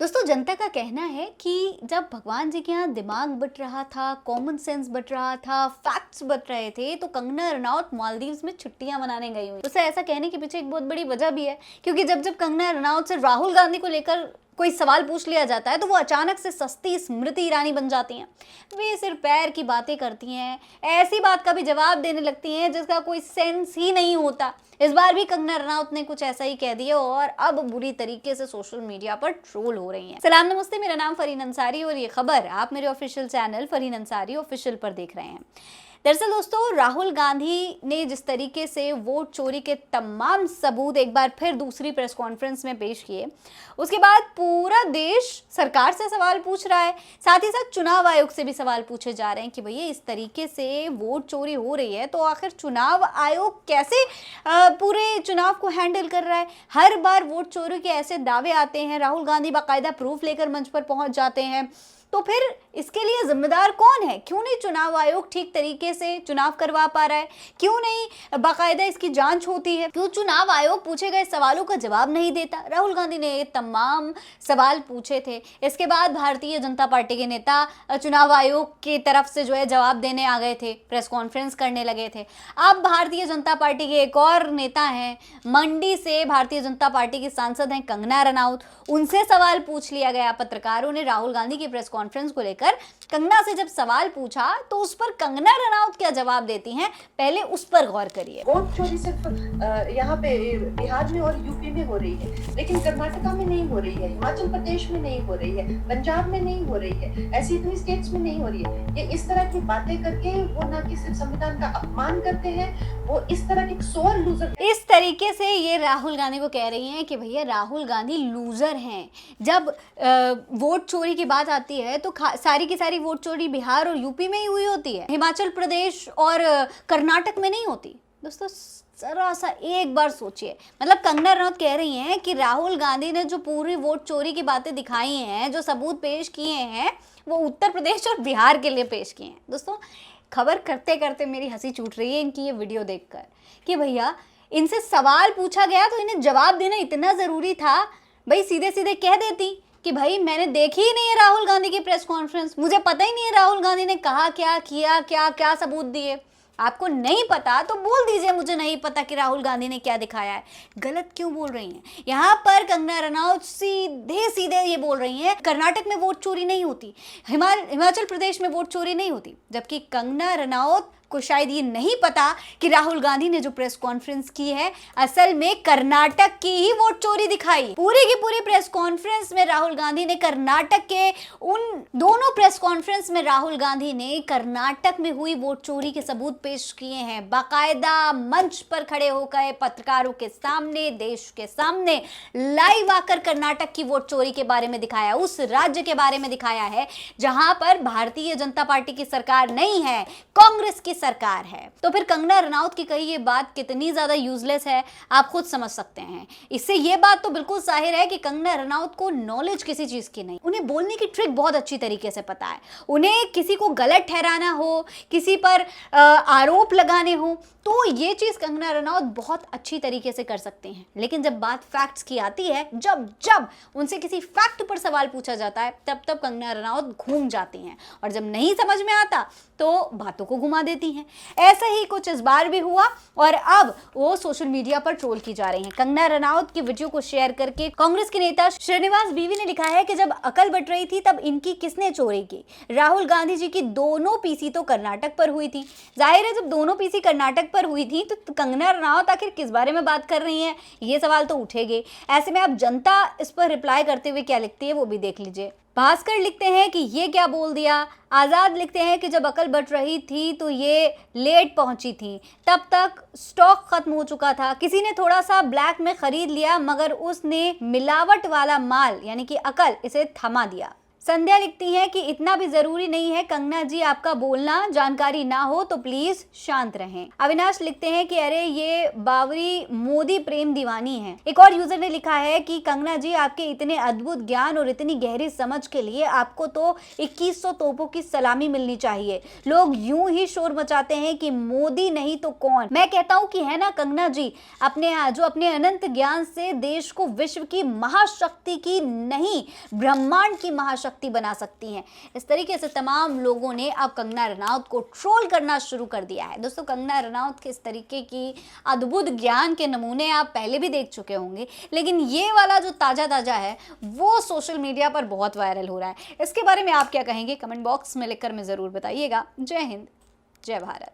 दोस्तों, जनता का कहना है कि जब भगवान जी के यहाँ दिमाग बट रहा था, कॉमन सेंस बट रहा था, फैक्ट्स बट रहे थे, तो कंगना रनौत मालदीव्स में छुट्टियां मनाने गई हुई। तो ऐसा कहने के पीछे एक बहुत बड़ी वजह भी है, क्योंकि जब जब कंगना रनौत से राहुल गांधी को लेकर कोई सवाल पूछ लिया जाता है तो वो अचानक से सस्ती स्मृति ईरानी बन जाती हैं। वे सिर्फ पैर की बातें करती हैं, ऐसी बात का भी जवाब देने लगती हैं जिसका कोई सेंस ही नहीं होता। इस बार भी कंगना रनौत ने कुछ ऐसा ही कह दिया और अब बुरी तरीके से सोशल मीडिया पर ट्रोल हो रही हैं। सलाम नमस्ते, मेरा नाम फरीन अंसारी और ये खबर आप मेरे official channel Fareen Ansari official पर देख रहे हैं। दरअसल दोस्तों, राहुल गांधी ने जिस तरीके से वोट चोरी के तमाम सबूत एक बार फिर दूसरी प्रेस कॉन्फ्रेंस में पेश किए, उसके बाद पूरा देश सरकार से सवाल पूछ रहा है। साथ ही साथ चुनाव आयोग से भी सवाल पूछे जा रहे हैं कि भैया इस तरीके से वोट चोरी हो रही है तो आखिर चुनाव आयोग कैसे पूरे चुनाव को हैंडल कर रहा है। हर बार वोट चोरी के ऐसे दावे आते हैं, राहुल गांधी बाकायदा प्रूफ लेकर मंच पर पहुंच जाते हैं, तो फिर इसके लिए जिम्मेदार कौन है? क्यों नहीं चुनाव आयोग ठीक तरीके से चुनाव करवा पा रहा है? क्यों नहीं बाकायदा इसकी जांच होती है? क्यों चुनाव आयोग पूछे गए सवालों का जवाब नहीं देता? राहुल गांधी ने ये तमाम सवाल पूछे थे। इसके बाद भारतीय जनता पार्टी के नेता चुनाव आयोग की तरफ से जो है जवाब देने आ गए थे, प्रेस कॉन्फ्रेंस करने लगे थे। अब भारतीय जनता पार्टी के एक और नेता हैं, मंडी से भारतीय जनता पार्टी की सांसद हैं कंगना रनौत, उनसे सवाल पूछ लिया गया। पत्रकारों ने राहुल गांधी की प्रेस कॉन्फ्रेंस को लेकर कंगना से जब सवाल पूछा तो उस पर कंगना रनौत क्या जवाब देती हैं, पहले उस पर गौर करिए। वोट चोरी सिर्फ यहाँ पे बिहार में और यूपी में हो रही है, लेकिन कर्नाटका में नहीं हो रही है, हिमाचल प्रदेश में नहीं हो रही है, पंजाब में नहीं हो रही है, ऐसी इतनी स्टेट्स में नहीं हो रही है। ये इस तरह की बातें करके वो ना कि सिर्फ संविधान का अपमान करते हैं, वो इस तरह के सोर लूजर। इस तरीके से ये राहुल गांधी को कह रही हैं कि भैया राहुल गांधी लूजर हैं। जब वोट चोरी की बात आती है तो सारी की सारी वोट चोरी बिहार और यूपी में ही हुई होती है, हिमाचल प्रदेश और कर्नाटक में नहीं होती। दोस्तों, जरा सा एक बार सोचिए, मतलब कंगना रनौत कह रही हैं कि राहुल गांधी ने जो पूरी वोट चोरी की बातें दिखाई हैं, जो सबूत पेश किए हैं, वो उत्तर प्रदेश और बिहार के लिए पेश किए हैं। दोस्तों, खबर करते करते मेरी हंसी छूट रही है इनकी ये वीडियो देखकर कि भैया इनसे सवाल पूछा गया तो इन्हें जवाब देना इतना ज़रूरी था। भाई सीधे सीधे कह देती कि भाई मैंने देखी ही नहीं है राहुल गांधी की प्रेस कॉन्फ्रेंस, मुझे पता ही नहीं है राहुल गांधी ने कहा क्या, किया क्या, क्या सबूत दिए। आपको नहीं पता तो बोल दीजिए मुझे नहीं पता कि राहुल गांधी ने क्या दिखाया है। गलत क्यों बोल रही हैं? यहाँ पर कंगना रनौत सीधे सीधे ये बोल रही हैं कर्नाटक में वोट चोरी नहीं होती, हिमाचल प्रदेश में वोट चोरी नहीं होती, जबकि कंगना रनौत को शायद ये नहीं पता कि राहुल गांधी ने जो प्रेस कॉन्फ्रेंस की है असल में कर्नाटक की ही वोट चोरी दिखाई। पूरी की पूरी प्रेस कॉन्फ्रेंस में राहुल गांधी ने कर्नाटक के उन दोनों प्रेस कॉन्फ्रेंस में राहुल गांधी ने कर्नाटक में हुई वोट चोरी के सबूत पेश किए हैं। बाकायदा मंच पर खड़े होकर पत्रकारों के सामने, देश के सामने लाइव आकर कर्नाटक की वोट चोरी के बारे में दिखाया, उस राज्य के बारे में दिखाया है जहां पर भारतीय जनता पार्टी की सरकार नहीं है, कांग्रेस की सरकार है। तो फिर कंगना रनौत की कही ये बात कितनी ज्यादा यूजलेस है आप खुद समझ सकते हैं। इससे ये बात तो बिल्कुल जाहिर है कि कंगना रनौत को नॉलेज किसी चीज की नहीं, उन्हें बोलने की ट्रिक बहुत अच्छी तरीके से पता है। उन्हें किसी को गलत ठहराना हो, किसी पर आरोप लगाने हो, तो ये चीज कंगना रनौत बहुत अच्छी तरीके से कर सकते हैं। लेकिन जब बात फैक्ट्स की आती है, जब जब उनसे किसी फैक्ट पर सवाल पूछा जाता है, तब तब कंगना रनौत घूम जाती हैं और जब नहीं समझ में आता तो बातों को घुमा देती हैं। ऐसा ही कुछ इस बार भी हुआ और अब वो सोशल मीडिया पर ट्रोल की जा रही हैं। कंगना रनौत की वीडियो को शेयर करके कांग्रेस के नेता श्रीनिवास बीवी ने लिखा है कि जब अकल बट रही थी तब इनकी किसने चोरी की? राहुल गांधी जी की दोनों पीसी तो कर्नाटक पर हुई थी। जाहिर है जब दोनों पीसी कर्नाटक पर हुई थी तो कंगना रनौत आखिर किस बारे में बात कर रही हैं, ये सवाल तो उठेंगे। ऐसे में अब जनता इस पर रिप्लाई करते हुए क्या लिखती है वो भी देख लीजिए। भास्कर लिखते हैं कि ये क्या बोल दिया। आज़ाद लिखते हैं कि जब अकल बट रही थी तो ये लेट पहुंची थी, तब तक स्टॉक खत्म हो चुका था, किसी ने थोड़ा सा ब्लैक में खरीद लिया मगर उसने मिलावट वाला माल यानी कि अकल इसे थमा दिया। संध्या लिखती हैं कि इतना भी जरूरी नहीं है कंगना जी आपका बोलना, जानकारी ना हो तो प्लीज शांत रहें। अविनाश लिखते हैं कि अरे ये बावरी मोदी प्रेम दीवानी है। एक और यूजर ने लिखा है कि कंगना जी आपके इतने अद्भुत ज्ञान और इतनी गहरी समझ के लिए आपको तो 2100 तोपों की सलामी मिलनी चाहिए। लोग यूं ही शोर मचाते हैं कि मोदी नहीं तो कौन। मैं कहता हूं कि है ना कंगना जी, जो अपने अनंत ज्ञान से देश को विश्व की महाशक्ति की नहीं ब्रह्मांड की महाशक्ति बना सकती हैं। इस तरीके से तमाम लोगों ने अब कंगना रनौत को ट्रोल करना शुरू कर दिया है। दोस्तों, कंगना रनौत के इस तरीके की अद्भुत ज्ञान के नमूने आप पहले भी देख चुके होंगे, लेकिन ये वाला जो ताजा है वो सोशल मीडिया पर बहुत वायरल हो रहा है। इसके बारे में आप क्या कहेंगे? कमेंट बॉक्स में लिखकर में जरूर बताइएगा। जय हिंद, जय भारत।